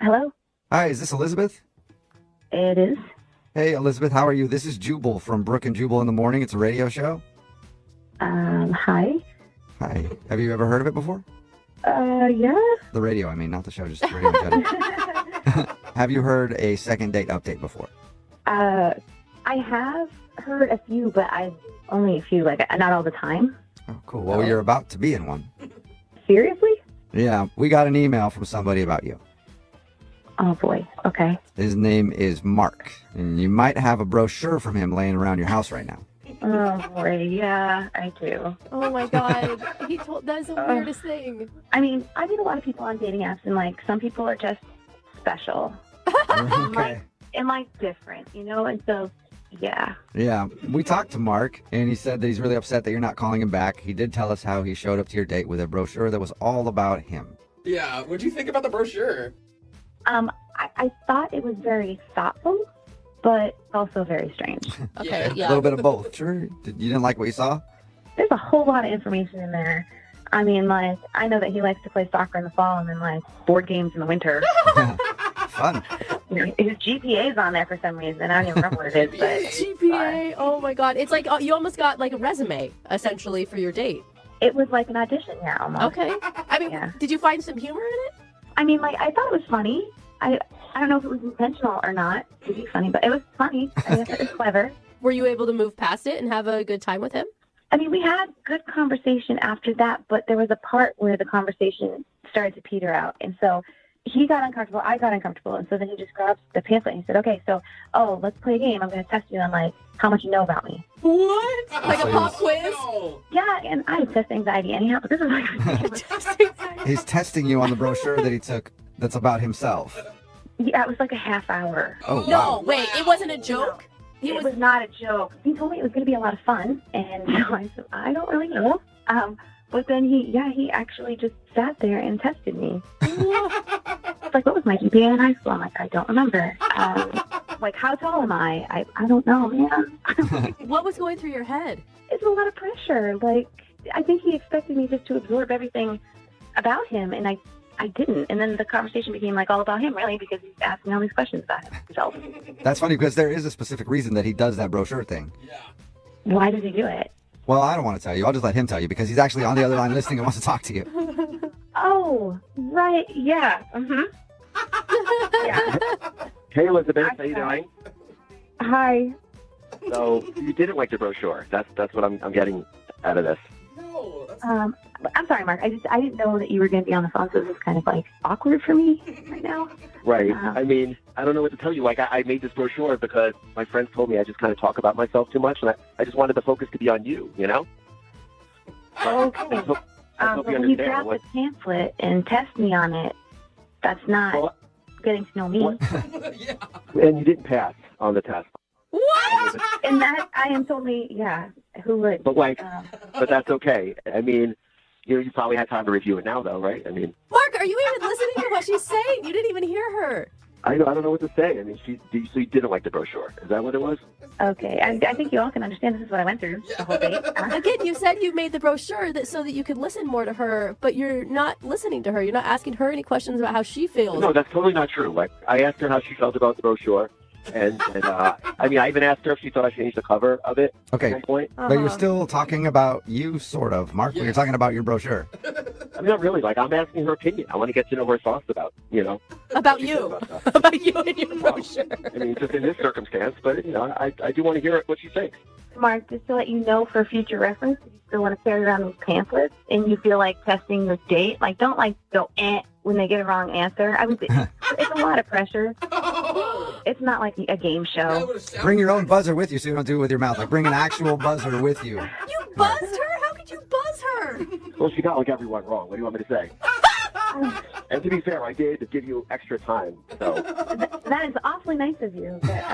Hello? Hi, is this Elizabeth? It is. Hey, Elizabeth, how are you? This is Jubal from Brooke and Jubal in the Morning. It's a radio show. Hi? Hi. Have you ever heard of it before? Yeah. The radio, I mean, not the show, just the radio in general. Have you heard a second date update before? I have heard a few, but only a few, like, not all the time. Oh, cool. Well, you're about to be in one. Seriously? Yeah, we got an email from somebody about you. Oh, boy. Okay. His name is Mark, and you might have a brochure from him laying around your house right now. Oh, boy. Yeah, I do. Oh, my God. That's the weirdest thing. I mean, I meet a lot of people on dating apps, and, like, some people are just special. Okay. And, different, you know? And so, yeah. Yeah, we talked to Mark, and he said that he's really upset that you're not calling him back. He did tell us how he showed up to your date with a brochure that was all about him. Yeah, what'd you think about the brochure? I thought it was very thoughtful, but also very strange. Okay, A yeah. little bit of both. Sure. You didn't like what you saw? There's a whole lot of information in there. I mean, I know that he likes to play soccer in the fall and then, board games in the winter. Fun. His GPA's on there for some reason. I don't even remember what it is, but GPA, oh my God. It's like you almost got like a resume, essentially, for your date. it was like an audition, yeah, almost. Okay. I mean, Yeah. Did you find some humor in it? I mean, I thought it was funny. I don't know if it was intentional or not to be funny, but it was funny. I guess it was clever. Were you able to move past it and have a good time with him? I mean, we had good conversation after that, but there was a part where the conversation started to peter out. And so he got uncomfortable, I got uncomfortable. And so then he just grabbed the pamphlet and he said, okay, so, let's play a game. I'm going to test you on, how much you know about me. What? Like a pop quiz? Yeah, and I have test anxiety anyhow, but this is ridiculous. He's testing you on the brochure that he took that's about himself. Yeah, it was like a half hour. Oh, No, wow. wait, it wasn't a joke? It was not a joke. He told me it was going to be a lot of fun, and so I said, I don't really know. But then he actually just sat there and tested me. It's like, what was my GPA in high school? I'm like, I don't remember. How tall am I? I don't know, man. What was going through your head? It's a lot of pressure. I think he expected me just to absorb everything about him, and I didn't. And then the conversation became all about him, really, because he's asking all these questions about himself. That's funny because there is a specific reason that he does that brochure thing. Yeah. Why does he do it? Well, I don't want to tell you. I'll just let him tell you because he's actually on the other line listening and wants to talk to you. Oh, right. Yeah. Mm-hmm. Yeah. Hey, Elizabeth, how you doing? Hi. So you didn't like the brochure. That's what I'm getting out of this. No, that's I'm sorry, Mark. I didn't know that you were going to be on the phone, so this is kind of awkward for me right now. Right. Uh-huh. I mean, I don't know what to tell you. I made this brochure because my friends told me I just kind of talk about myself too much, and I just wanted the focus to be on you, you know? Okay. I hope But you when you understand. grab the pamphlet and test me on it, that's not Well, getting to know me. what? yeah. And you didn't pass on the test. What? And that, I am totally, yeah, who would? But Um, that's okay. I mean, you probably had time to review it now, though, right? I mean, Mark, are you even listening to what she's saying? You didn't even hear her. I don't know what to say. I mean, so you didn't like the brochure. Is that what it was? okay. I think you all can understand this is what I went through the whole date. Again, you said you made the brochure so that you could listen more to her, but you're not listening to her. You're not asking her any questions about how she feels. No, that's totally not true. I asked her how she felt about the brochure, and I mean, I even asked her if she thought I should change the cover of it Okay. at one point. But you're Uh-huh. still talking about you, sort of, Mark, when you're talking about your brochure. I mean, not really. I'm asking her opinion. I want to get to know her thoughts about, About she you. feels about stuff. About you and your brochure. I mean, just in this circumstance, but, I do want to hear what she thinks. Mark, just to let you know for future reference, if you still want to carry around those pamphlets and you feel like testing your date, don't go when they get a wrong answer. It's a lot of pressure. It's not like a game show. Bring your own buzzer with you so you don't do it with your mouth. Bring an actual buzzer with you. You buzzed her? How could you buzz her? Well, she got everyone wrong. What do you want me to say? And to be fair, I did give you extra time, so. That is awfully nice of you. But,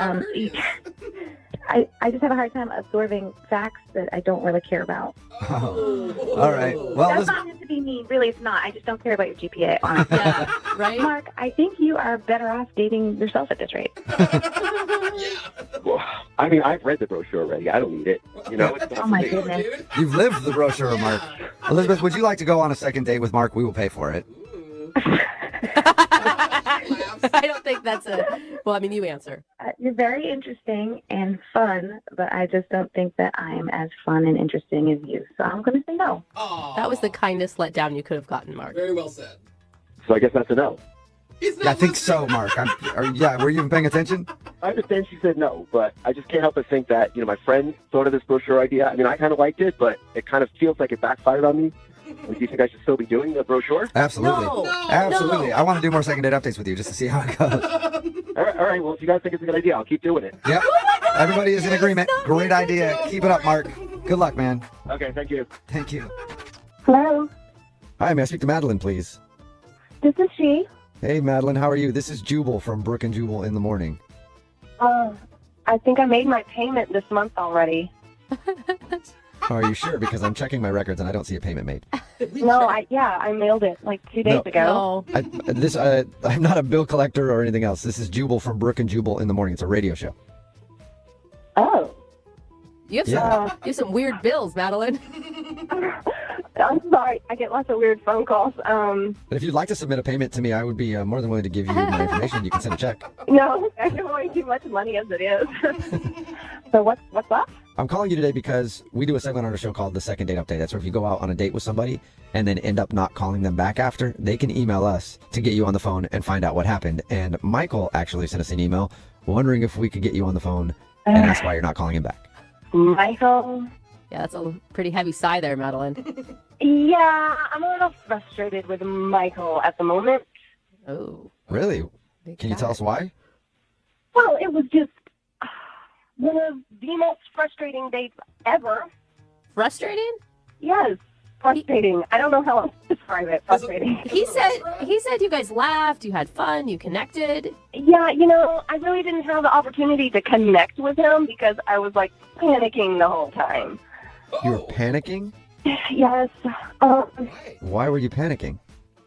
I just have a hard time absorbing facts that I don't really care about. Oh. All right. Well, That's listen, not meant to be mean. Really, it's not. I just don't care about your GPA, honestly. Yeah, right? Mark, I think you are better off dating yourself at this rate. Well, I mean, I've read the brochure already. I don't need it. It's not Oh, my for me. goodness. you've lived the brochure, Mark. Elizabeth, would you like to go on a second date with Mark? We will pay for it. Ooh. Laughs. I don't think that's well, I mean, you answer. You're very interesting and fun, but I just don't think that I am as fun and interesting as you. So I'm going to say no. Aw. That was the kindest letdown you could have gotten, Mark. Very well said. So I guess that's a no. He's not Yeah, I think so, listening. Mark. Were you even paying attention? I understand she said no, but I just can't help but think that, my friend thought of this brochure idea. I mean, I kind of liked it, but it kind of feels like it backfired on me. Do you think I should still be doing the brochure? Absolutely. No. Absolutely. No. I want to do more second date updates with you just to see how it goes. All right. Well, if you guys think it's a good idea, I'll keep doing it. Yep. Everybody is in agreement. Great idea. Keep it up, Mark. Good luck, man. Okay, thank you. Thank you. Hello, Hi, may I speak to Madeline, please? this is she. Hey, Madeline, how are you? This is Jubal from Brooke and Jubal in the morning. I think I made my payment this month already. Are you sure? Because I'm checking my records and I don't see a payment made. No, I mailed it like 2 days No. ago. No. I'm not a bill collector or anything else. This is Jubal from Brooke and Jubal in the morning. It's a radio show. Oh. You have some, Yeah. you have some weird bills, Madeline. I'm sorry. I get lots of weird phone calls. But if you'd like to submit a payment to me, I would be more than willing to give you my information. You can send a check. No, I have way too much money as it is. So what's up? I'm calling you today because we do a segment on our show called the Second Date Update. That's where if you go out on a date with somebody and then end up not calling them back after, they can email us to get you on the phone and find out what happened. And Michael actually sent us an email wondering if we could get you on the phone and ask why you're not calling him back. Michael? Yeah, that's a pretty heavy sigh there, Madeline. Yeah, I'm a little frustrated with Michael at the moment. Oh. Really? big Can you guy. tell us why? Well, it was just one of the most frustrating dates ever. Frustrating? Yes, frustrating. I don't know how else to describe it. Frustrating. He said you guys laughed, you had fun, you connected. Yeah, I really didn't have the opportunity to connect with him because I was like panicking the whole time. You were panicking? Yes. Why were you panicking?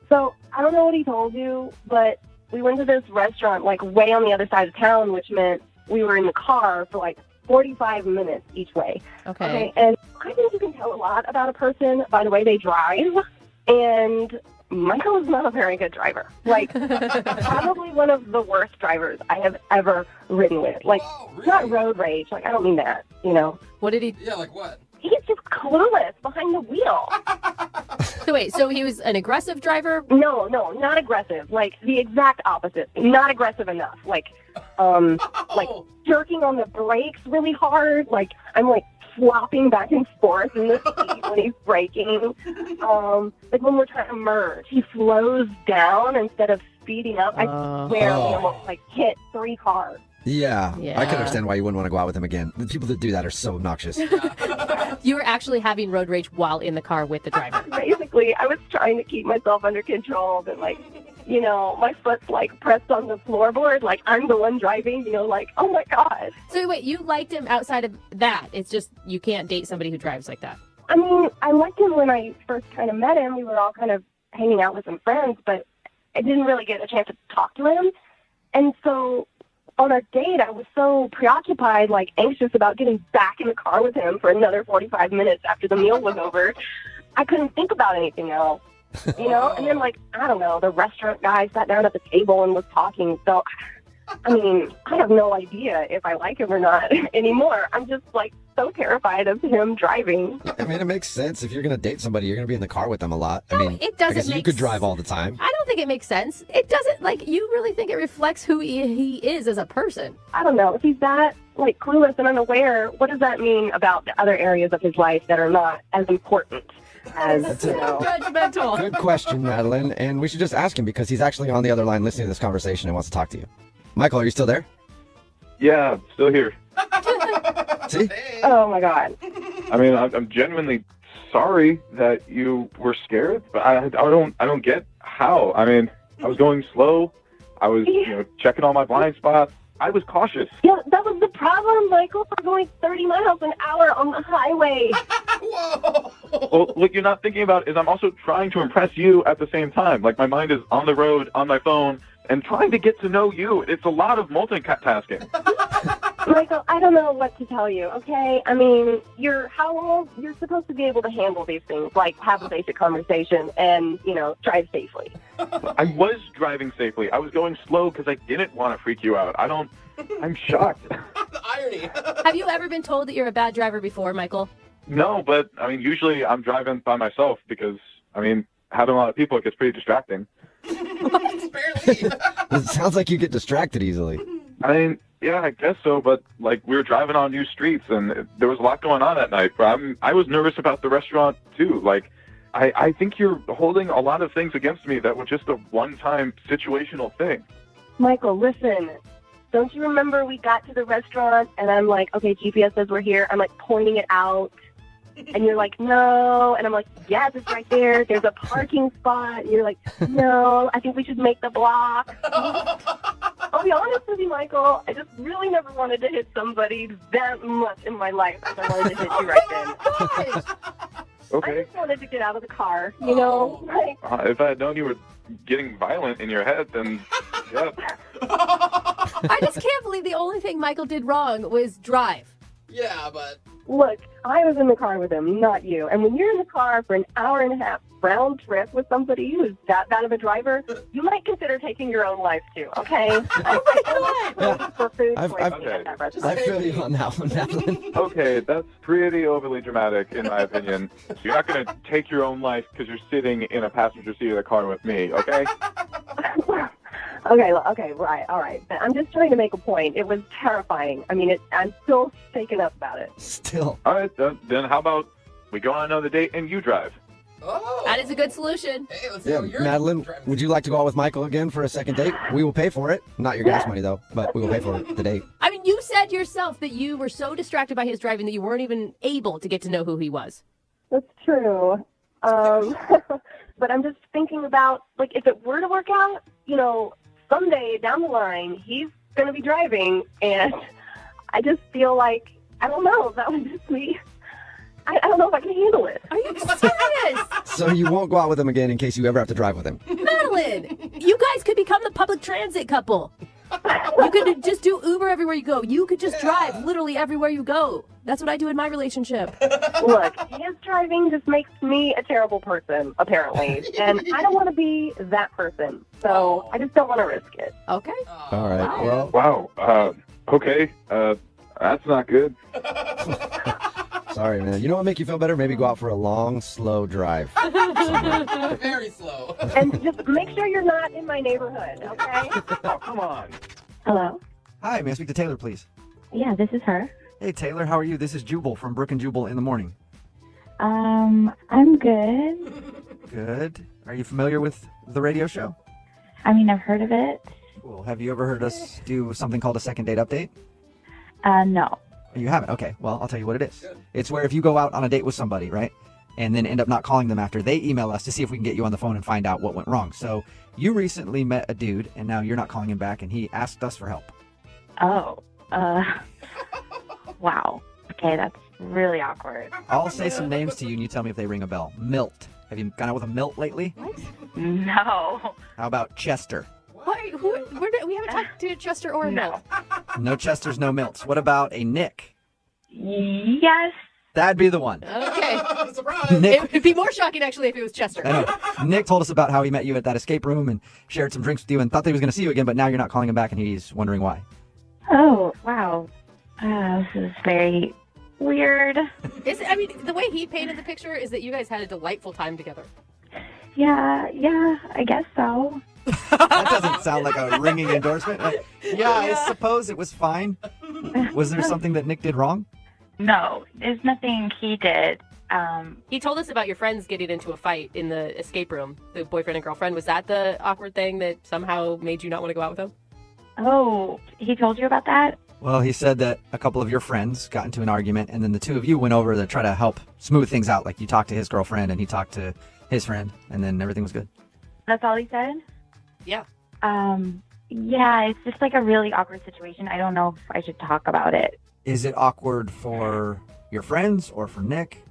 So I don't know what he told you, but we went to this restaurant like way on the other side of town, which meant we were in the car for like 45 minutes each way. Okay. And I think you can tell a lot about a person by the way they drive. And Michael is not a very good driver. Like, probably one of the worst drivers I have ever ridden with. Like, Whoa, really? not road rage. Like, I don't mean that, What did he... Yeah, like what? He's just clueless behind the wheel. So wait, so he was an aggressive driver? No, not aggressive. Like, the exact opposite. Not aggressive enough. Like jerking on the brakes really hard. Like, I'm like flopping back and forth in the seat when he's braking. Like when we're trying to merge, he slows down instead of speeding up. I swear we almost like hit 3 cars. Yeah, I Yeah. can understand why you wouldn't want to go out with him again. The people that do that are so obnoxious. You were actually having road rage while in the car with the driver. Basically, I was trying to keep myself under control, but like, my foot's like pressed on the floorboard, like I'm the one driving, like, oh my God. So wait, you liked him outside of that. It's just you can't date somebody who drives like that. I mean, I liked him when I first kind of met him. We were all kind of hanging out with some friends, but I didn't really get a chance to talk to him. And so on our date, I was so preoccupied, like anxious about getting back in the car with him for another 45 minutes after the meal was over. I couldn't think about anything else, And then, like, I don't know, the restaurant guy sat down at the table and was talking. So, I mean, I have no idea if I like him or not anymore. I'm just, like, so terrified of him driving. I mean, it makes sense. If you're going to date somebody, you're going to be in the car with them a lot. No, I mean, it doesn't I guess you make could drive all the time. I don't think it makes sense. It doesn't, like, you really think it reflects who he is as a person. I don't know. If he's that, like, clueless and unaware, what does that mean about the other areas of his life that are not as important as, Judgmental. Good question, Madeline. And we should just ask him because he's actually on the other line listening to this conversation and wants to talk to you. Michael, are you still there? Yeah, I'm still here. See? Oh, my God. I mean, I'm genuinely sorry that you were scared, but I don't get how. I mean, I was going slow. I was, checking all my blind spots. I was cautious. Yeah, that was the problem, Michael. We're going 30 miles an hour on the highway. Whoa! Well, what you're not thinking about is I'm also trying to impress you at the same time. Like, my mind is on the road, on my phone, and trying to get to know you. It's a lot of multitasking. Michael, I don't know what to tell you, okay? I mean, you're how old? You're supposed to be able to handle these things, like have a basic conversation and, drive safely. I was driving safely. I was going slow because I didn't want to freak you out. I'm shocked. The irony. Have you ever been told that you're a bad driver before, Michael? No, but, usually I'm driving by myself because, having a lot of people, it gets pretty distracting. Barely. It sounds like you get distracted easily. Yeah, I guess so, but, we were driving on new streets, and there was a lot going on that night. But I was nervous about the restaurant, too. I think you're holding a lot of things against me that were just a one-time situational thing. Michael, listen. Don't you remember we got to the restaurant, and I'm like, okay, GPS says we're here. I'm, pointing it out. And you're like, no. And I'm like, yes, it's right there. There's a parking spot. And you're like, no, I think we should make the block. I'll be honest with you, Michael. I just really never wanted to hit somebody that much in my life as I wanted to hit you right then. Okay. I just wanted to get out of the car, if I had known you were getting violent in your head, then, yeah. I just can't believe the only thing Michael did wrong was drive. Yeah, but... Look, I was in the car with him, not you. And when you're in the car for an hour and a half round trip with somebody who's that bad of a driver, you might consider taking your own life too, okay? I feel you on that one, Madeline. Okay, that's pretty overly dramatic, in my opinion. So you're not going to take your own life because you're sitting in a passenger seat of the car with me, okay? Okay, right, all right. I'm just trying to make a point. It was terrifying. I'm still shaken up about it. Still. All right, then how about we go on another date and you drive? Oh. That is a good solution. Hey, let's see Yeah, how you're Madeline, driving. would you like to go out with Michael again for a second date? We will pay for it. Not your gas money, though, but we will pay for the date. You said yourself that you were so distracted by his driving that you weren't even able to get to know who he was. That's true. But I'm just thinking about, if it were to work out, someday down the line, he's going to be driving, and I just feel like, I don't know, that would just be, I don't know if I can handle it. Are you serious? So you won't go out with him again in case you ever have to drive with him? Madeline, you guys could become the public transit couple. You could just do Uber everywhere you go. You could just drive literally everywhere you go. That's what I do in my relationship. Look, his driving just makes me a terrible person, apparently. And I don't want to be that person. So I just don't want to risk it. Okay. All right, well. Wow. Okay. That's not good. Sorry, man. You know what make you feel better? Maybe go out for a long, slow drive. Very slow. And just make sure you're not in my neighborhood, okay? Oh, come on. Hello? Hi, may I speak to Taylor, please? Yeah, this is her. Hey, Taylor, how are you? This is Jubal from Brooke and Jubal in the Morning. I'm good. Good. Are you familiar with the radio show? I've heard of it. Cool. Have you ever heard us do something called a second date update? No. You haven't? Okay. Well, I'll tell you what it is. It's where if you go out on a date with somebody, right, and then end up not calling them after, they email us to see if we can get you on the phone and find out what went wrong. So you recently met a dude, and now you're not calling him back, and he asked us for help. Oh, wow. Okay, that's really awkward. I'll say some names to you, and you tell me if they ring a bell. Milt. Have you gone out with a Milt lately? What? No. How about Chester? We haven't talked to Chester or No. No Chesters, no Milts. What about a Nick? Yes. That'd be the one. Okay. Surprise. Nick. It would be more shocking, actually, if it was Chester. I know. Nick told us about how he met you at that escape room and shared some drinks with you and thought that he was going to see you again, but now you're not calling him back and he's wondering why. Oh, wow. This is very weird. The way he painted the picture is that you guys had a delightful time together. Yeah, I guess so. That doesn't sound like a ringing endorsement. Yeah, I suppose it was fine. Was there something that Nick did wrong? No, there's nothing he did. He told us about your friends getting into a fight in the escape room, the boyfriend and girlfriend. Was that the awkward thing that somehow made you not want to go out with him? Oh, he told you about that? Well, he said that a couple of your friends got into an argument, and then the two of you went over to try to help smooth things out. Like you talked to his girlfriend, and he talked to his friend, and then everything was good. That's all he said? Yeah. Yeah, it's just like a really awkward situation. I don't know if I should talk about it. Is it awkward for your friends or for Nick?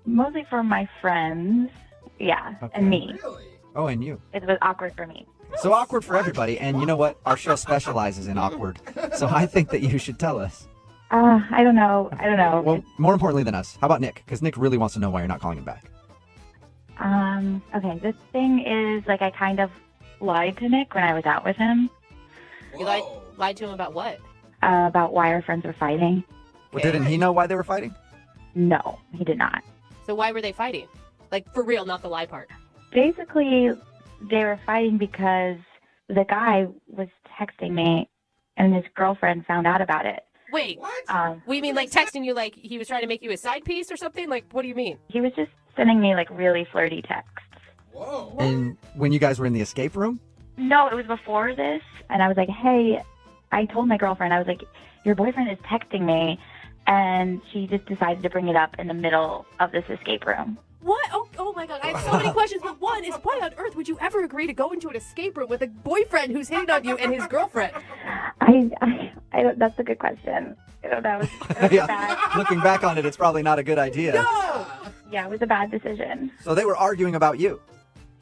Mostly for my friends, yeah, Okay. and me. Really? Oh, and you. It was awkward for me. So awkward for everybody. And you know what? Our show specializes in awkward. So I think that you should tell us. I don't know. Well, more importantly than us, how about Nick? Because Nick really wants to know why you're not calling him back. Okay, the thing is, like, I kind of lied to Nick when I was out with him You lied to him about what? about why our friends were fighting. Well, didn't he know why they were fighting? No, he did not. So why were they fighting? Like, for real, not the lie part. Basically, they were fighting because the guy was texting me, and his girlfriend found out about it. Wait, What? we mean like texting you like he was trying to make you a side piece or something? Like, what do you mean? He was just sending me, like, really flirty texts. Whoa. And when you guys were in the escape room? No, it was before this, and I was like, hey, I told my girlfriend, I was like, your boyfriend is texting me, and she just decided to bring it up in the middle of this escape room. What? Oh my God, I have so many questions, but one is why on earth would you ever agree to go into an escape room with a boyfriend who's hitting on you and his girlfriend? I don't, that's a good question. That was Yeah. bad. Looking back on it, it's probably not a good idea. No! Yeah, it was a bad decision. So they were arguing about you.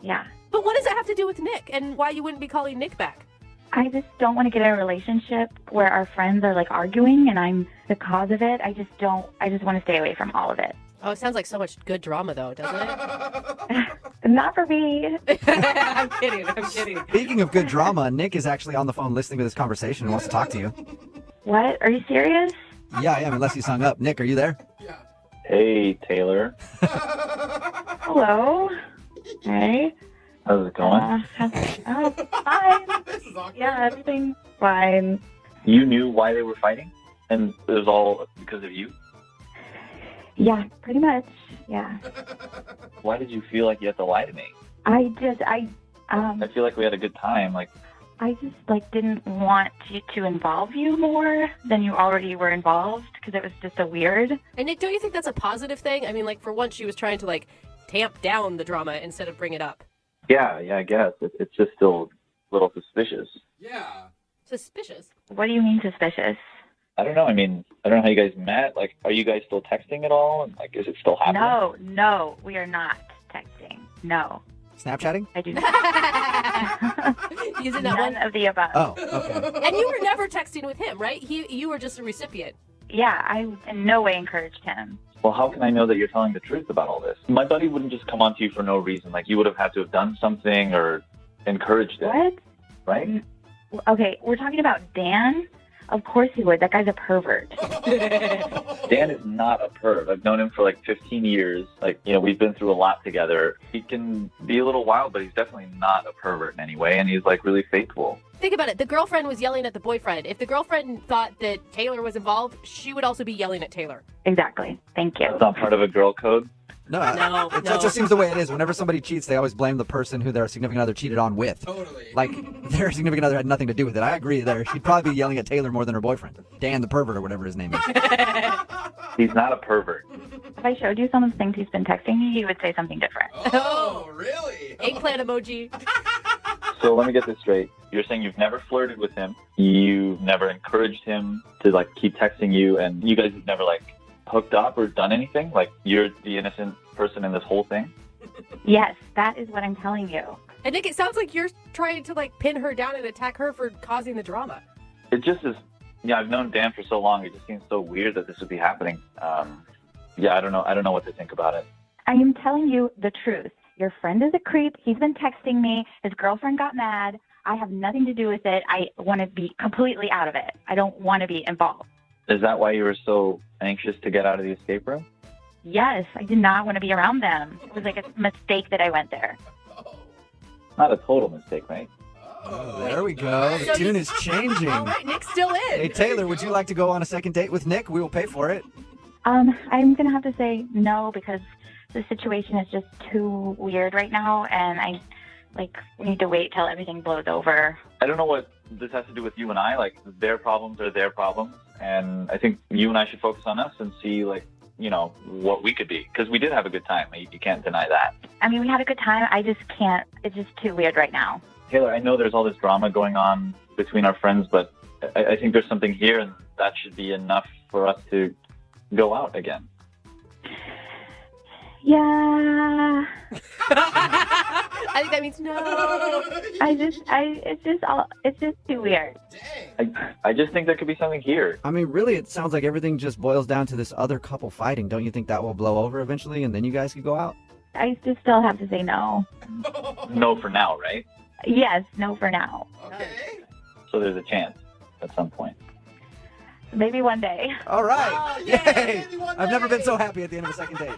Yeah. But what does that have to do with Nick and why you wouldn't be calling Nick back? I just don't want to get in a relationship where our friends are, like, arguing and I'm the cause of it. I just want to stay away from all of it. Oh, it sounds like so much good drama, though, doesn't it? Not for me. I'm kidding. Speaking of good drama, Nick is actually on the phone listening to this conversation and wants to talk to you. What? Are you serious? Yeah, I am, unless he's hung up. Nick, are you there? Yeah. Hey, Taylor. Hello? Hey. How's it going? Oh, fine. This is awkward. Yeah, everything's fine. You knew why they were fighting? And it was all because of you? Yeah, pretty much. Yeah. Why did you feel like you had to lie to me? I feel like we had a good time. Like, I just, like, didn't want to involve you more than you already were involved because it was just so weird. And Nick, don't you think that's a positive thing? I mean, like, for once she was trying to, like, tamp down the drama instead of bring it up. yeah, I guess. It's just still a little suspicious. Yeah. Suspicious. What do you mean suspicious? I don't know. I mean, I don't know how you guys met. Like, are you guys still texting at all? And, like, is it still happening? No, we are not texting. No, Snapchatting? I do not. Using that None one. of the above. Oh, okay. And you were never texting with him, right? You were just a recipient. Yeah, I in no way encouraged him. Well, how can I know that you're telling the truth about all this? My buddy wouldn't just come on to you for no reason. Like, you would have had to have done something or encouraged it, What? right? Okay, we're talking about Dan? Of course he would. That guy's a pervert. Dan is not a perv. I've known him for like 15 years. Like, you know, we've been through a lot together. He can be a little wild, but he's definitely not a pervert in any way, and he's like really faithful. Think about it. The girlfriend was yelling at the boyfriend. If the girlfriend thought that Taylor was involved, she would also be yelling at Taylor. Exactly. Thank you. That's not part of a girl code. No, No, it no. just seems the way it is. Whenever somebody cheats, they always blame the person who their significant other cheated on with. Totally. Like, their significant other had nothing to do with it. I agree there. She'd probably be yelling at Taylor more than her boyfriend. Dan the pervert or whatever his name is. He's not a pervert. If I showed you some of the things he's been texting me, you would say something different. Oh, really? Eggplant emoji. So let me get this straight. You're saying you've never flirted with him. You've never encouraged him to like keep texting you, and you guys have never like hooked up or done anything? Like, you're the innocent person in this whole thing? Yes, that is what I'm telling you. And Nick, it sounds like you're trying to like pin her down and attack her for causing the drama. It just is. Yeah, I've known Dan for so long. It just seems so weird that this would be happening. Yeah, I don't know. I don't know what to think about it. I am telling you the truth. Your friend is a creep. He's been texting me. His girlfriend got mad. I have nothing to do with it. I want to be completely out of it. I don't want to be involved. Is that why you were so anxious to get out of the escape room? Yes, I did not want to be around them. It was like a mistake that I went there. Not a total mistake, right? Oh, there we go. The So tune you- is changing. All right, Nick's still in. Hey, Taylor, would you like to go on a second date with Nick? We will pay for it. I'm going to have to say no because the situation is just too weird right now, and we need to wait till everything blows over. I don't know what this has to do with you and I. Like, their problems are their problems. And I think you and I should focus on us and see, like, you know, what we could be. Because we did have a good time. You can't deny that. I mean, we had a good time. I just can't. It's just too weird right now. Taylor, I know there's all this drama going on between our friends, but I think there's something here, and that should be enough for us to go out again. Yeah. I think that means no. It's just too weird. I just think there could be something here. I mean, really, it sounds like everything just boils down to this other couple fighting. Don't you think that will blow over eventually, and then you guys could go out? I just still have to say no. No for now, right? Yes, no for now. Okay. So there's a chance at some point. Maybe one day. All right. Oh, Yay. maybe one I've never been day. so happy at the end of a second date.